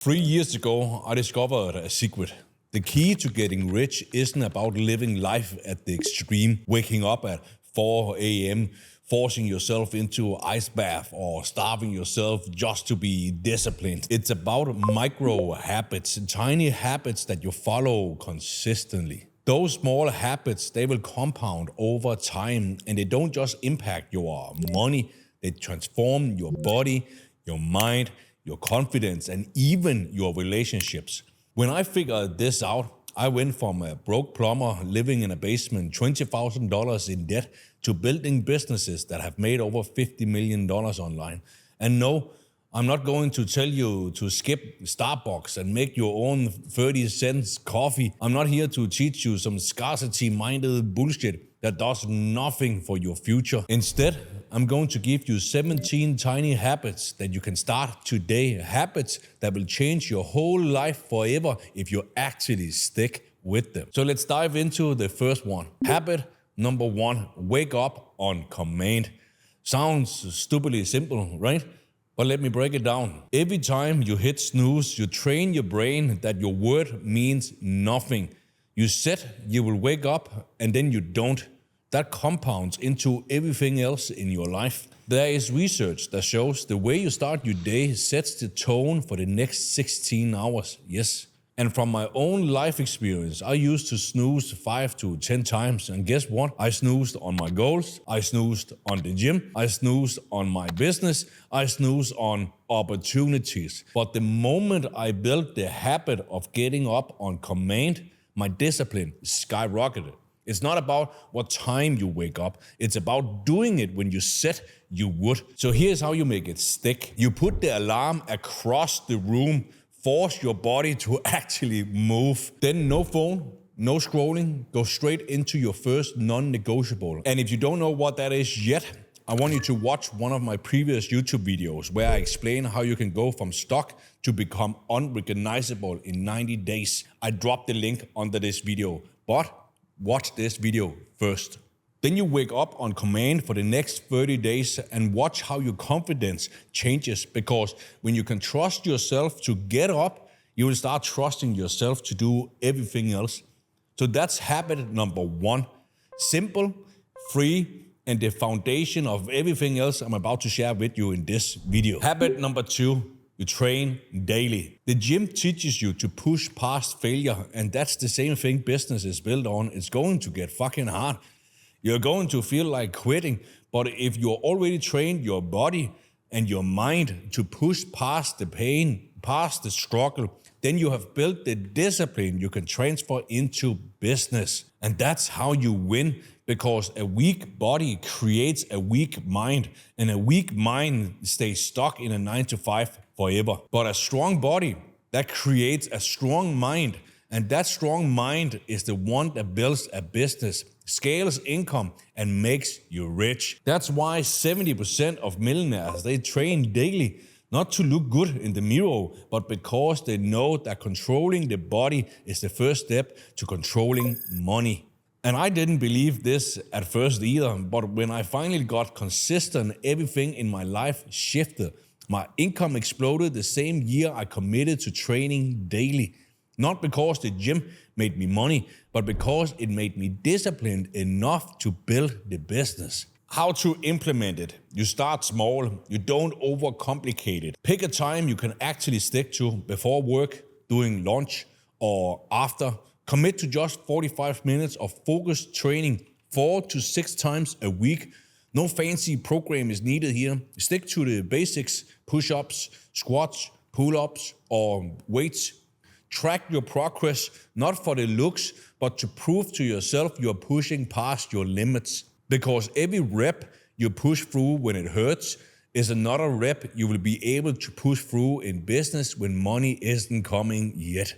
3 years ago, I discovered a secret. The key to getting rich isn't about living life at the extreme, waking up at 4 a.m., forcing yourself into an ice bath, or starving yourself just to be disciplined. It's about micro habits, tiny habits that you follow consistently. Those small habits, they will compound over time, and they don't just impact your money, they transform your body, your mind, your confidence, and even your relationships. When I figured this out, I went from a broke plumber living in a basement, $20,000 in debt, to building businesses that have made over $50 million online. And no, I'm not going to tell you to skip Starbucks and make your own 30 cents coffee. I'm not here to teach you some scarcity-minded bullshit that does nothing for your future. Instead, I'm going to give you 17 tiny habits that you can start today. Habits that will change your whole life forever if you actually stick with them. So let's dive into the first one. Habit number 1, wake up on command. Sounds stupidly simple, right? But let me break it down. Every time you hit snooze, you train your brain that your word means nothing. You said you will wake up and then you don't. That compounds into everything else in your life. There is research that shows the way you start your day sets the tone for the next 16 hours. Yes. And from my own life experience, I used to snooze 5 to 10 times. And guess what? I snoozed on my goals. I snoozed on the gym. I snoozed on my business. I snoozed on opportunities. But the moment I built the habit of getting up on command, my discipline skyrocketed. It's not about what time you wake up. It's about doing it when you said you would. So here's how you make it stick. You put the alarm across the room. Force your body to actually move. Then no phone, no scrolling. Go straight into your first non-negotiable. And if you don't know what that is yet, I want you to watch one of my previous YouTube videos where I explain how you can go from stuck to become unrecognizable in 90 days. I dropped the link under this video, but watch this video first. Then you wake up on command for the next 30 days and watch how your confidence changes, because when you can trust yourself to get up, you will start trusting yourself to do everything else. So that's habit number 1. Simple, free, and the foundation of everything else I'm about to share with you in this video. Habit number 2. You train daily. The gym teaches you to push past failure, and that's the same thing business is built on. It's going to get fucking hard. You're going to feel like quitting, but if you're already trained your body and your mind to push past the pain, past the struggle, then you have built the discipline you can transfer into business. And that's how you win, because a weak body creates a weak mind, and a weak mind stays stuck in a 9-to-5 forever. But a strong body, that creates a strong mind, and that strong mind is the one that builds a business, scales income, and makes you rich. That's why 70% of millionaires, they train daily, not to look good in the mirror, but because they know that controlling the body is the first step to controlling money. And I didn't believe this at first either, but when I finally got consistent, everything in my life shifted. My income exploded the same year I committed to training daily. Not because the gym made me money, but because it made me disciplined enough to build the business. How to implement it? You start small. You don't overcomplicate it. Pick a time you can actually stick to before work, during lunch, or after. Commit to just 45 minutes of focused training 4 to 6 times a week. No fancy program is needed here. Stick to the basics: push-ups, squats, pull-ups, or weights. Track your progress, not for the looks, but to prove to yourself you're pushing past your limits. Because every rep you push through when it hurts is another rep you will be able to push through in business when money isn't coming yet.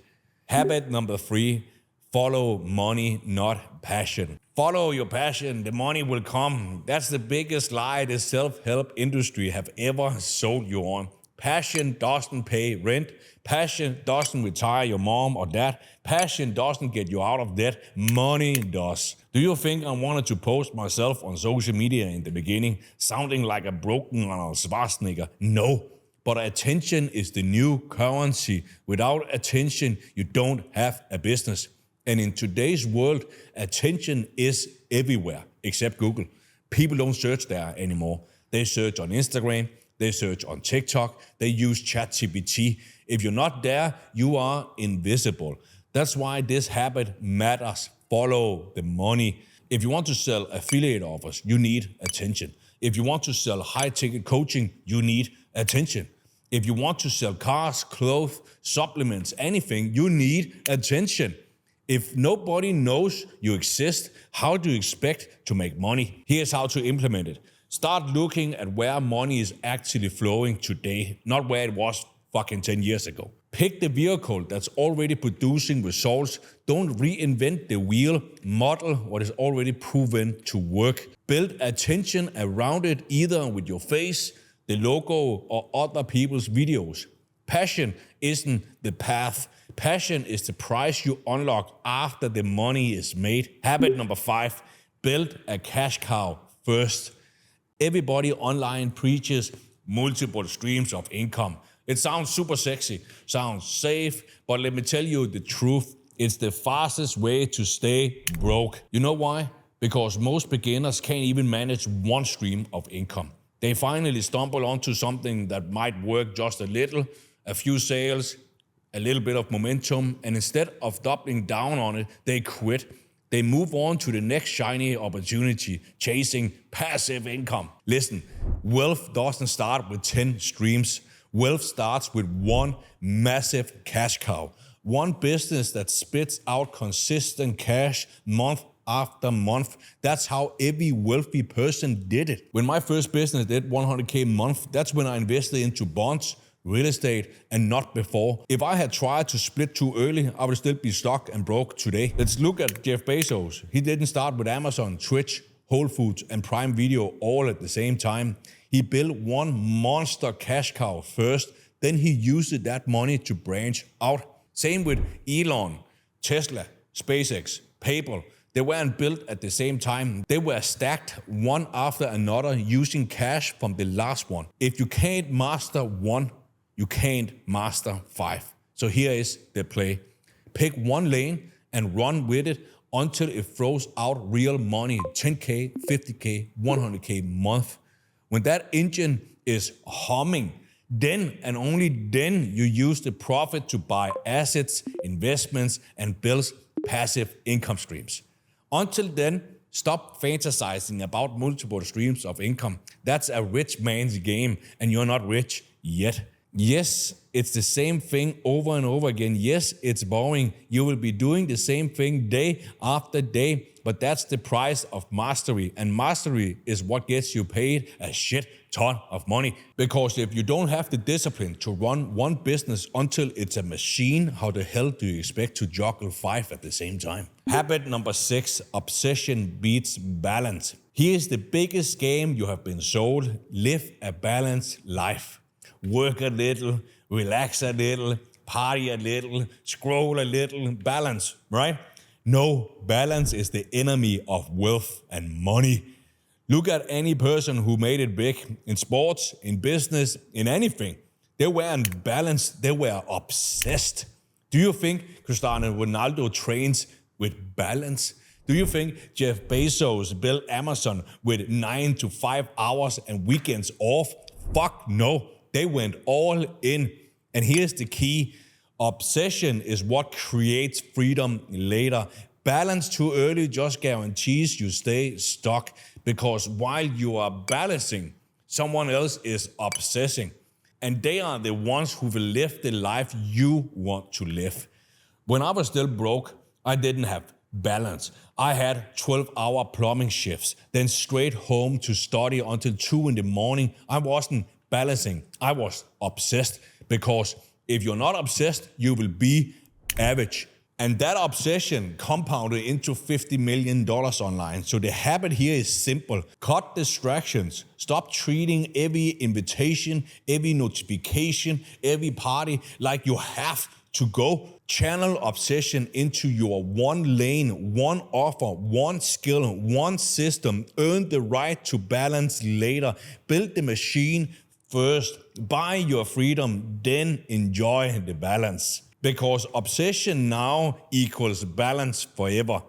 Habit number 3, follow money, not passion. Follow your passion, the money will come. That's the biggest lie the self-help industry have ever sold you on. Passion doesn't pay rent. Passion doesn't retire your mom or dad. Passion doesn't get you out of debt. Money does. Do you think I wanted to post myself on social media in the beginning, sounding like a broken Arnold Schwarzenegger? No. But attention is the new currency. Without attention, you don't have a business. And in today's world, attention is everywhere, except Google. People don't search there anymore. They search on Instagram, they search on TikTok, they use ChatGPT. If you're not there, you are invisible. That's why this habit matters. Follow the money. If you want to sell affiliate offers, you need attention. If you want to sell high-ticket coaching, you need attention. If you want to sell cars, clothes, supplements, anything, you need attention. If nobody knows you exist, how do you expect to make money? Here's how to implement it. Start looking at where money is actually flowing today, not where it was fucking 10 years ago. Pick the vehicle that's already producing results. Don't reinvent the wheel. Model what is already proven to work. Build attention around it, either with your face, the logo, or other people's videos. Passion isn't the path. Passion is the price you unlock after the money is made. Habit number 5, build a cash cow first. Everybody online preaches multiple streams of income. It sounds super sexy, sounds safe, but let me tell you the truth. It's the fastest way to stay broke. You know why? Because most beginners can't even manage one stream of income. They finally stumble onto something that might work just a little, a few sales, a little bit of momentum, and instead of doubling down on it, they quit. They move on to the next shiny opportunity, chasing passive income. Listen, wealth doesn't start with 10 streams. Wealth starts with one massive cash cow. One business that spits out consistent cash month after month. That's how every wealthy person did it. When my first business did 100K a month, that's when I invested into bonds, real estate, and not before. If I had tried to split too early, I would still be stuck and broke today. Let's look at Jeff Bezos. He didn't start with Amazon, Twitch, Whole Foods, and Prime Video all at the same time. He built one monster cash cow first, then he used that money to branch out. Same with Elon, Tesla, SpaceX, PayPal. They weren't built at the same time. They were stacked one after another using cash from the last one. If you can't master one, you can't master 5. So here is the play. Pick one lane and run with it until it throws out real money, 10K, 50K, 100K a month. When that engine is humming, then and only then you use the profit to buy assets, investments, and build passive income streams. Until then, stop fantasizing about multiple streams of income. That's a rich man's game, and you're not rich yet. Yes, it's the same thing over and over again. Yes, it's boring. You will be doing the same thing day after day, but that's the price of mastery. And mastery is what gets you paid a shit ton of money. Because if you don't have the discipline to run one business until it's a machine, how the hell do you expect to juggle 5 at the same time? Habit number 6, obsession beats balance. Here's the biggest game you have been sold. Live a balanced life. Work a little, relax a little, party a little, scroll a little, balance, right? No, balance is the enemy of wealth and money. Look at any person who made it big in sports, in business, in anything. They weren't balanced, they were obsessed. Do you think Cristiano Ronaldo trains with balance? Do you think Jeff Bezos built Amazon with 9 to 5 hours and weekends off? Fuck no. They went all in. And here's the key. Obsession is what creates freedom later. Balance too early just guarantees you stay stuck, because while you are balancing, someone else is obsessing. And they are the ones who will live the life you want to live. When I was still broke, I didn't have balance. I had 12-hour plumbing shifts, then straight home to study until 2 in the morning. I wasn't balancing. I was obsessed, because if you're not obsessed, you will be average. And that obsession compounded into $50 million online. So the habit here is simple. Cut distractions. Stop treating every invitation, every notification, every party like you have to go. Channel obsession into your one lane, one offer, one skill, one system. Earn the right to balance later. Build the machine first. Buy your freedom, then enjoy the balance. Because obsession now equals balance forever.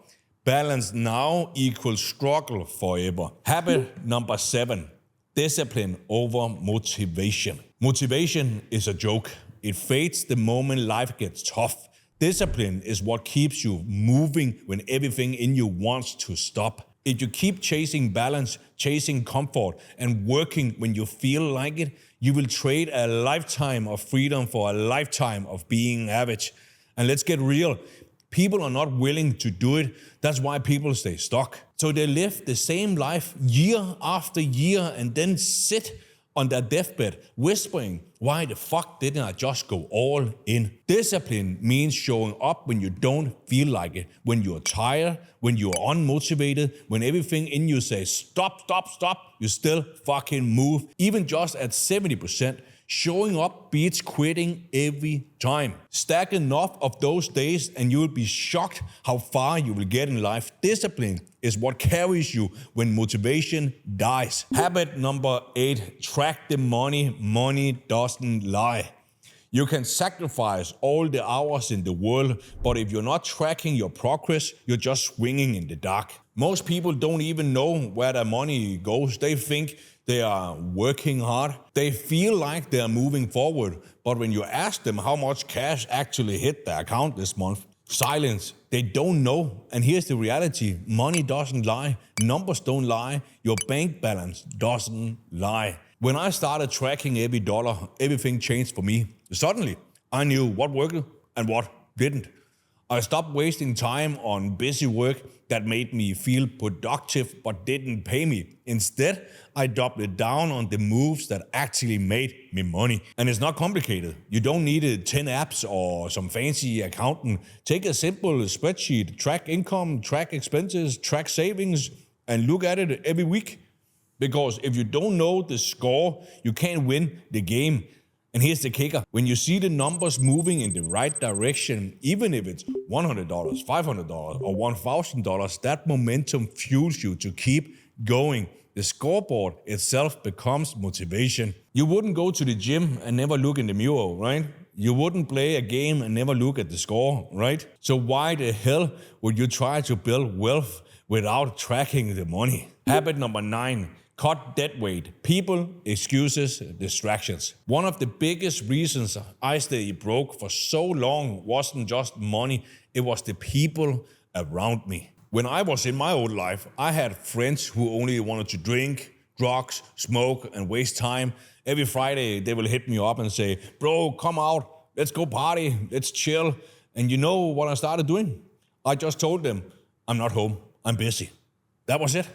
Balance now equals struggle forever. Habit number 7, discipline over motivation. Motivation is a joke. It fades the moment life gets tough. Discipline is what keeps you moving when everything in you wants to stop. If you keep chasing balance, chasing comfort, and working when you feel like it, you will trade a lifetime of freedom for a lifetime of being average. And let's get real. People are not willing to do it. That's why people stay stuck. So they live the same life year after year and then sit on their deathbed whispering, why the fuck didn't I just go all in? Discipline means showing up when you don't feel like it, when you're tired, when you're unmotivated, when everything in you says stop, stop, stop, you still fucking move. Even just at 70%, showing up beats quitting every time. Stack enough of those days and you will be shocked how far you will get in life. Discipline is what carries you when motivation dies. Habit number 8, track the money. Money doesn't lie. You can sacrifice all the hours in the world, but if you're not tracking your progress, you're just swinging in the dark. Most people don't even know where their money goes. They think they are working hard. They feel like they are moving forward. But when you ask them how much cash actually hit their account this month, silence. They don't know. And here's the reality. Money doesn't lie. Numbers don't lie. Your bank balance doesn't lie. When I started tracking every dollar, everything changed for me. Suddenly, I knew what worked and what didn't. I stopped wasting time on busy work that made me feel productive but didn't pay me. Instead, I doubled down on the moves that actually made me money. And it's not complicated. You don't need 10 apps or some fancy accountant. Take a simple spreadsheet, track income, track expenses, track savings, and look at it every week. Because if you don't know the score, you can't win the game. And here's the kicker. When you see the numbers moving in the right direction, even if it's $100, $500, or $1,000, that momentum fuels you to keep going. The scoreboard itself becomes motivation. You wouldn't go to the gym and never look in the mirror, right? You wouldn't play a game and never look at the score, right? So why the hell would you try to build wealth without tracking the money? Habit number 9. Cut dead weight. People, excuses, distractions. One of the biggest reasons I stayed broke for so long wasn't just money, it was the people around me. When I was in my old life, I had friends who only wanted to drink, drugs, smoke, and waste time. Every Friday, they will hit me up and say, bro, come out, let's go party, let's chill. And you know what I started doing? I just told them, I'm not home, I'm busy. That was it.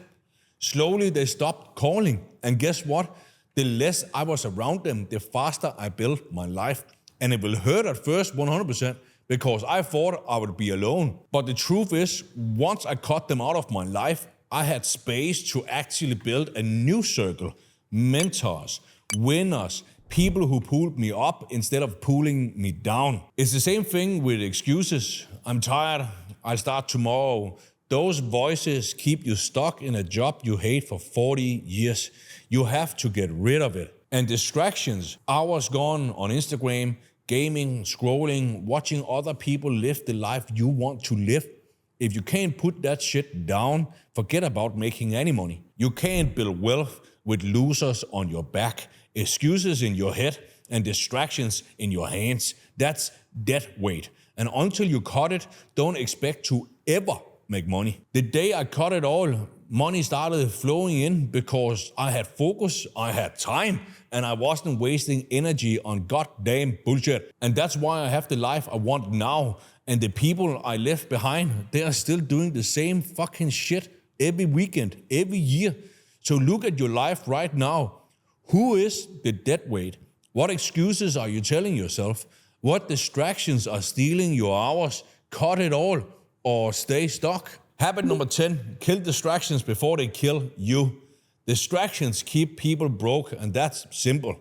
Slowly, they stopped calling. And guess what? The less I was around them, the faster I built my life. And it will hurt at first, 100%, because I thought I would be alone. But the truth is, once I cut them out of my life, I had space to actually build a new circle. Mentors, winners, people who pulled me up instead of pulling me down. It's the same thing with excuses. I'm tired. I'll start tomorrow. Those voices keep you stuck in a job you hate for 40 years. You have to get rid of it. And distractions, hours gone on Instagram, gaming, scrolling, watching other people live the life you want to live. If you can't put that shit down, forget about making any money. You can't build wealth with losers on your back, excuses in your head, and distractions in your hands. That's dead weight. And until you cut it, don't expect to ever make money. The day I cut it all, money started flowing in because I had focus, I had time, and I wasn't wasting energy on goddamn bullshit. And that's why I have the life I want now. And the people I left behind, they are still doing the same fucking shit every weekend, every year. So look at your life right now. Who is the dead weight? What excuses are you telling yourself? What distractions are stealing your hours? Cut it all or stay stuck. Habit number 10, kill distractions before they kill you. Distractions keep people broke, and that's simple.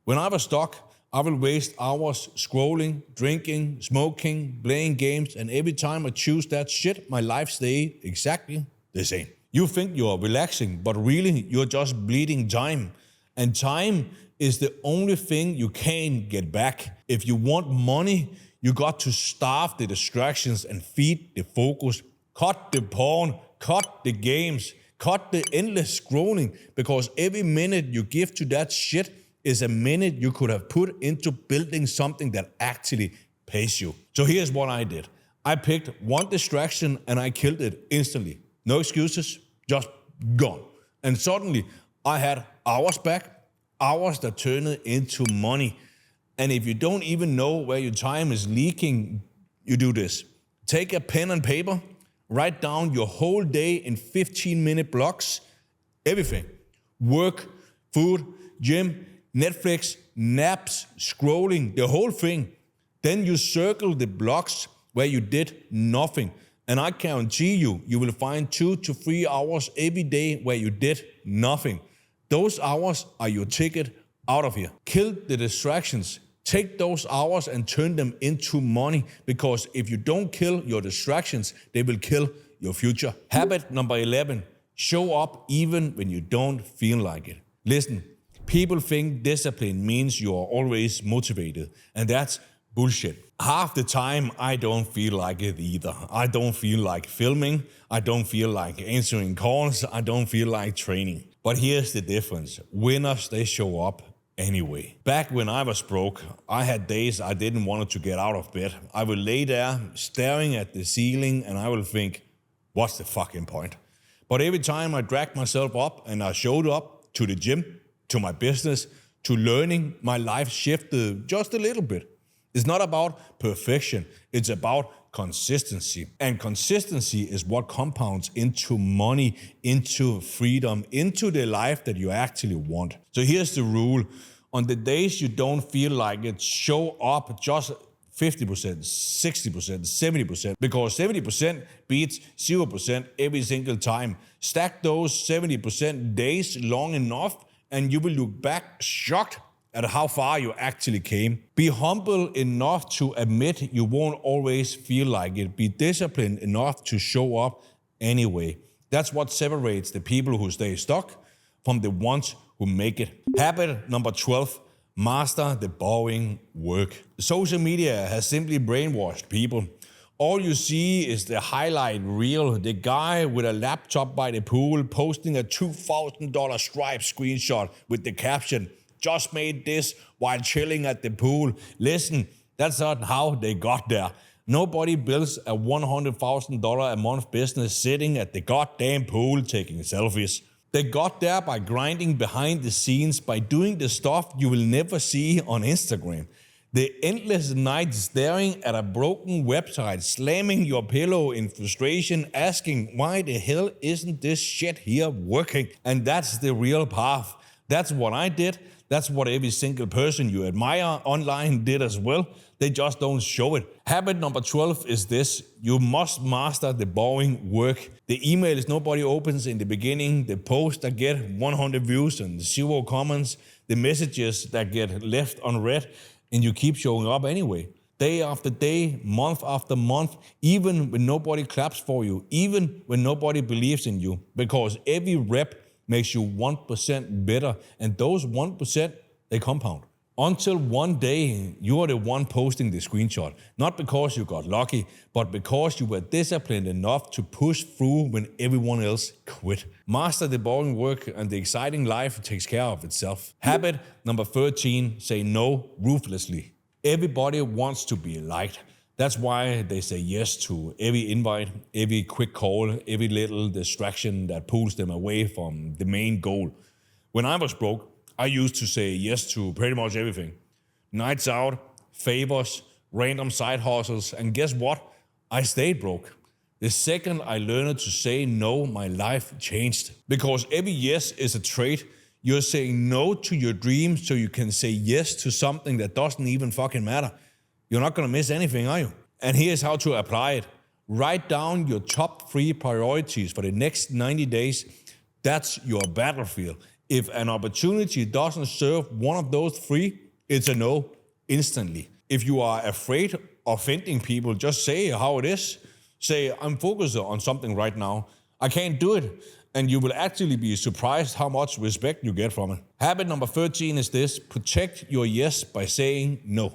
When I was stuck, I will waste hours scrolling, drinking, smoking, playing games, and every time I choose that shit, my life stays exactly the same. You think you're relaxing, but really you're just bleeding time. And time is the only thing you can get back. If you want money, you got to starve the distractions and feed the focus. Cut the porn, cut the games, cut the endless scrolling, because every minute you give to that shit is a minute you could have put into building something that actually pays you. So here's what I did. I picked one distraction and I killed it instantly. No excuses, just gone. And suddenly I had hours back, hours that turned into money. And if you don't even know where your time is leaking, you do this. Take a pen and paper, write down your whole day in 15-minute blocks, everything. Work, food, gym, Netflix, naps, scrolling, the whole thing. Then you circle the blocks where you did nothing. And I guarantee you, you will find 2 to 3 hours every day where you did nothing. Those hours are your ticket out of here. Kill the distractions. Take those hours and turn them into money, because if you don't kill your distractions, they will kill your future. Habit number 11, show up even when you don't feel like it. Listen, people think discipline means you are always motivated, and that's bullshit. Half the time, I don't feel like it either. I don't feel like filming. I don't feel like answering calls. I don't feel like training. But here's the difference. Winners, they show up anyway. Back when I was broke, I had days I didn't want to get out of bed. I would lay there staring at the ceiling and I would think, what's the fucking point? But every time I dragged myself up and I showed up to the gym, to my business, to learning, my life shifted just a little bit. It's not about perfection, it's about consistency. And consistency is what compounds into money, into freedom, into the life that you actually want. So here's the rule. On the days you don't feel like it, show up just 50%, 60%, 70%, because 70% beats 0% every single time. Stack those 70% days long enough and you will look back shocked at how far you actually came. Be humble enough to admit you won't always feel like it. Be disciplined enough to show up anyway. That's what separates the people who stay stuck from the ones who make it. Habit number 12, master the boring work. Social media has simply brainwashed people. All you see is the highlight reel, the guy with a laptop by the pool posting a $2,000 Stripe screenshot with the caption, "Just made this while chilling at the pool." Listen, that's not how they got there. Nobody builds a $100,000 a month business sitting at the goddamn pool taking selfies. They got there by grinding behind the scenes, by doing the stuff you will never see on Instagram. The endless nights staring at a broken website, slamming your pillow in frustration, asking, why the hell isn't this shit here working? And that's the real path. That's what I did. That's what every single person you admire online did as well. They just don't show it. Habit number 12 is this. You must master the boring work. The emails nobody opens in the beginning, the posts that get 100 views and 0 comments, the messages that get left unread, and you keep showing up anyway. Day after day, month after month, even when nobody claps for you, even when nobody believes in you, because every rep makes you 1% better, and those 1%, they compound. Until one day, you are the one posting the screenshot, not because you got lucky, but because you were disciplined enough to push through when everyone else quit. Master the boring work and the exciting life takes care of itself. Habit number 13, say no ruthlessly. Everybody wants to be liked. That's why they say yes to every invite, every quick call, every little distraction that pulls them away from the main goal. When I was broke, I used to say yes to pretty much everything. Nights out, favors, random side hustles, and guess what? I stayed broke. The second I learned to say no, my life changed. Because every yes is a trade. You're saying no to your dreams so you can say yes to something that doesn't even fucking matter. You're not gonna miss anything, are you? And here's how to apply it. Write down your top 3 priorities for the next 90 days. That's your battlefield. If an opportunity doesn't serve one of those 3, it's a no instantly. If you are afraid of offending people, just say how it is. Say, I'm focused on something right now. I can't do it. and you will actually be surprised how much respect you get from it. Habit number 13 is this: protect your yes by saying no.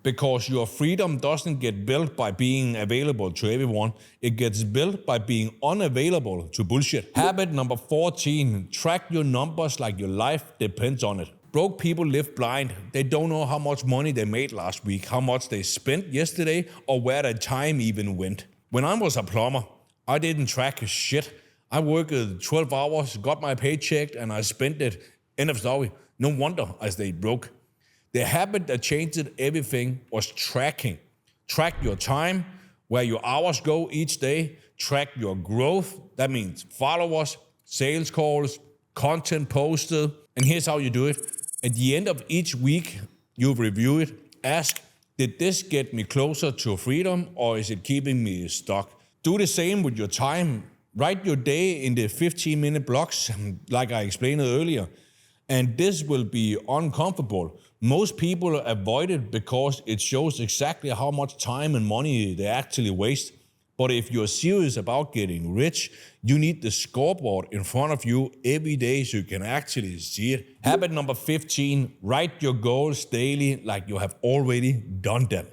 Because your freedom doesn't get built by being available to everyone. It gets built by being unavailable to bullshit. Habit number 14, track your numbers like your life depends on it. Broke people live blind. They don't know how much money they made last week, how much they spent yesterday, or where their time even went. When I was a plumber, I didn't track shit. I worked 12 hours, got my paycheck, and I spent it. End of story. No wonder I stayed broke. The habit that changed everything was tracking. Track your time, where your hours go each day. Track your growth. That means followers, sales calls, content posted. And here's how you do it. At the end of each week, you review it. Ask, did this get me closer to freedom, or is it keeping me stuck? Do the same with your time. Write your day in the 15-minute blocks, like I explained earlier. And this will be uncomfortable. Most people avoid it because it shows exactly how much time and money they actually waste. But if you're serious about getting rich, you need the scoreboard in front of you every day so you can actually see it. Habit number 15, write your goals daily like you have already done them.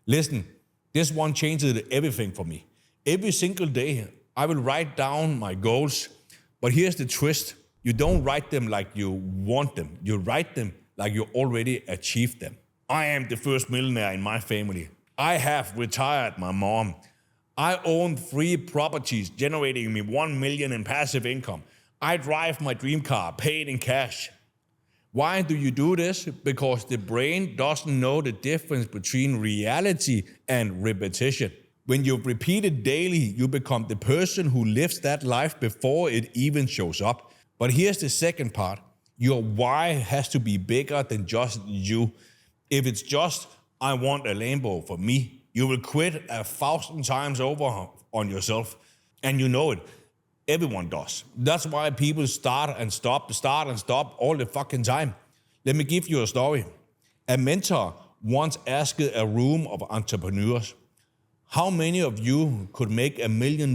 Listen, this one changes everything for me. Every single day, I will write down my goals. But here's the twist. You don't write them like you want them. You write them like you already achieved them. I am the first millionaire in my family. I have retired my mom. I own 3 properties generating me $1 million in passive income. I drive my dream car paid in cash. Why do you do this? Because the brain doesn't know the difference between reality and repetition. When you repeat it daily, you become the person who lives that life before it even shows up. But here's the second part. Your why has to be bigger than just you. If it's just, I want a Lambo for me, you will quit 1,000 times over on yourself. And you know it. Everyone does. That's why people start and stop all the fucking time. Let me give you a story. A mentor once asked a room of entrepreneurs, how many of you could make $1 million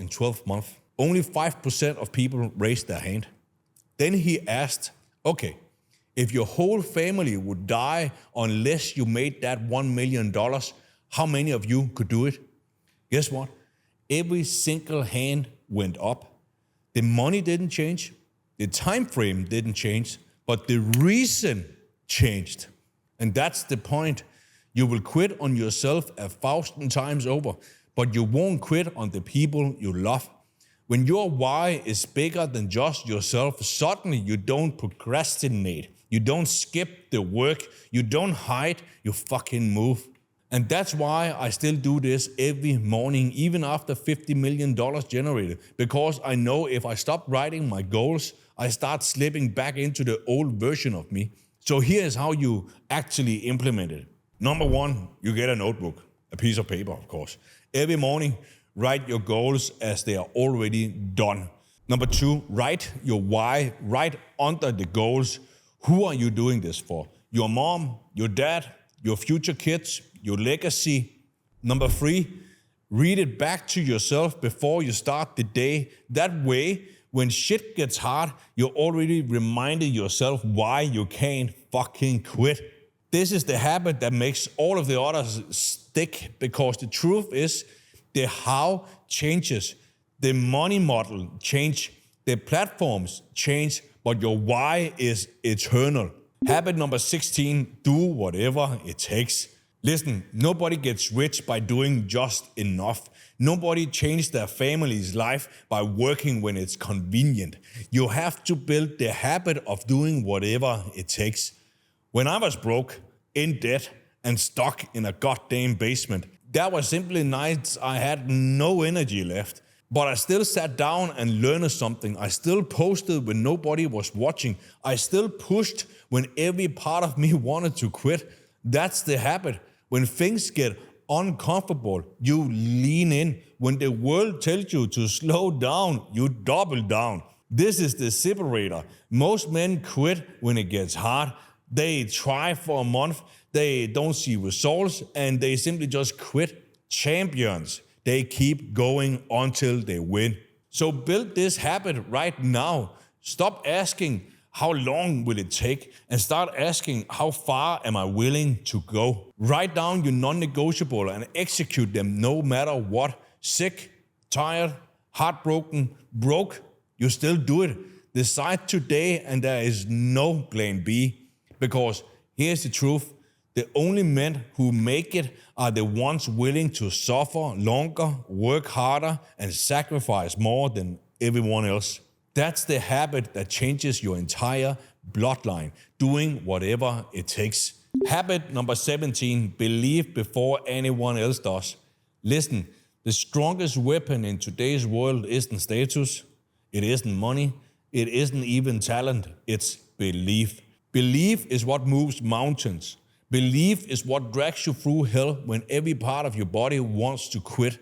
in 12 months? Only 5% of people raised their hand. Then he asked, okay, if your whole family would die unless you made that $1 million, how many of you could do it? Guess what? Every single hand went up. The money didn't change. The time frame didn't change. But the reason changed. And that's the point. You will quit on yourself 1,000 times over, but you won't quit on the people you love. When your why is bigger than just yourself, suddenly you don't procrastinate. You don't skip the work. You don't hide. You fucking move. And that's why I still do this every morning, even after $50 million generated. Because I know if I stop writing my goals, I start slipping back into the old version of me. So here's how you actually implement it. Number 1, you get a notebook, a piece of paper, of course. Every morning, write your goals as they are already done. Number 2, write your why right under the goals. Who are you doing this for? Your mom, your dad, your future kids, your legacy. Number 3, read it back to yourself before you start the day. That way, when shit gets hard, you're already reminding yourself why you can't fucking quit. This is the habit that makes all of the others stick, because the truth is the how changes. The money model change. The platforms change, but your why is eternal. Habit number 16, do whatever it takes. Listen, nobody gets rich by doing just enough. Nobody changes their family's life by working when it's convenient. You have to build the habit of doing whatever it takes. When I was broke, in debt, and stuck in a goddamn basement, there were simply nights I had no energy left. But I still sat down and learned something. I still posted when nobody was watching. I still pushed when every part of me wanted to quit. That's the habit. When things get uncomfortable, you lean in. When the world tells you to slow down, you double down. This is the separator. Most men quit when it gets hard. They try for a month, they don't see results, and they simply just quit. Champions, they keep going until they win. So build this habit right now. Stop asking, how long will it take? And start asking, how far am I willing to go? Write down your non-negotiable and execute them no matter what. Sick, tired, heartbroken, broke, you still do it. Decide today and there is no plan B. Because here's the truth. The only men who make it are the ones willing to suffer longer, work harder, and sacrifice more than everyone else. That's the habit that changes your entire bloodline, doing whatever it takes. Habit number 17, believe before anyone else does. Listen, the strongest weapon in today's world isn't status, it isn't money, it isn't even talent, it's belief. Belief is what moves mountains. Belief is what drags you through hell when every part of your body wants to quit.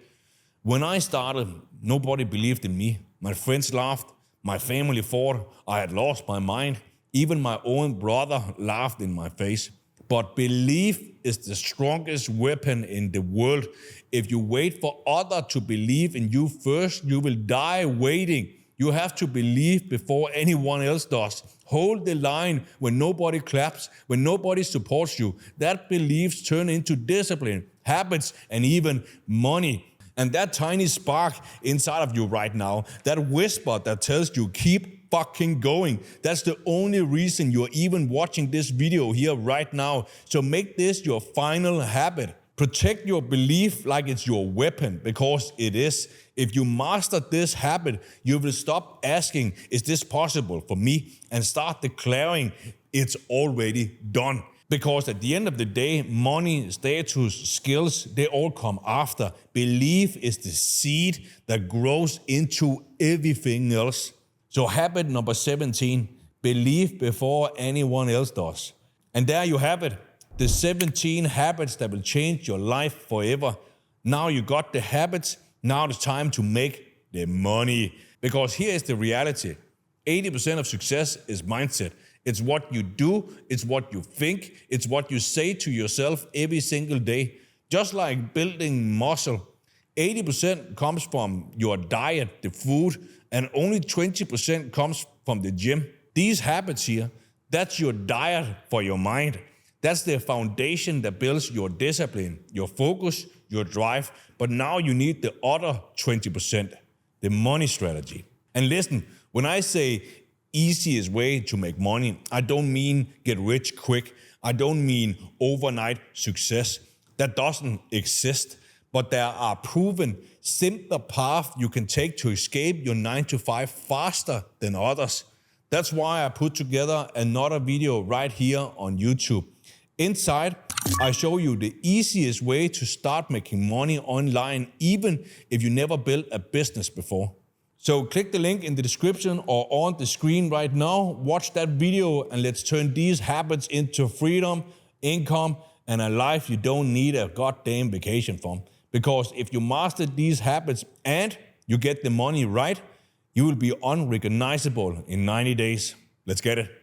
When I started, nobody believed in me. My friends laughed. My family thought I had lost my mind. Even my own brother laughed in my face. But belief is the strongest weapon in the world. If you wait for others to believe in you first, you will die waiting. You have to believe before anyone else does. Hold the line when nobody claps, when nobody supports you. That beliefs turn into discipline, habits, and even money. And that tiny spark inside of you right now, that whisper that tells you keep fucking going, that's the only reason you're even watching this video here right now. So make this your final habit. Protect your belief like it's your weapon, because it is. If you master this habit, you will stop asking, is this possible for me? And start declaring it's already done. Because at the end of the day, money, status, skills, they all come after. Belief is the seed that grows into everything else. So habit number 17, believe before anyone else does. And there you have it. The 17 habits that will change your life forever. Now you got the habits, now it's time to make the money. Because here is the reality. 80% of success is mindset. It's what you do, it's what you think, it's what you say to yourself every single day. Just like building muscle, 80% comes from your diet, the food, and only 20% comes from the gym. These habits here, that's your diet for your mind. That's the foundation that builds your discipline, your focus, your drive. But now you need the other 20%, the money strategy. And listen, when I say easiest way to make money, I don't mean get rich quick. I don't mean overnight success. That doesn't exist. But there are proven, simpler paths you can take to escape your 9-to-5 faster than others. That's why I put together another video right here on YouTube. Inside, I show you the easiest way to start making money online, even if you never built a business before. So click the link in the description or on the screen right now, watch that video, and let's turn these habits into freedom, income, and a life you don't need a goddamn vacation from. Because if you master these habits and you get the money right, you will be unrecognizable in 90 days. Let's get it.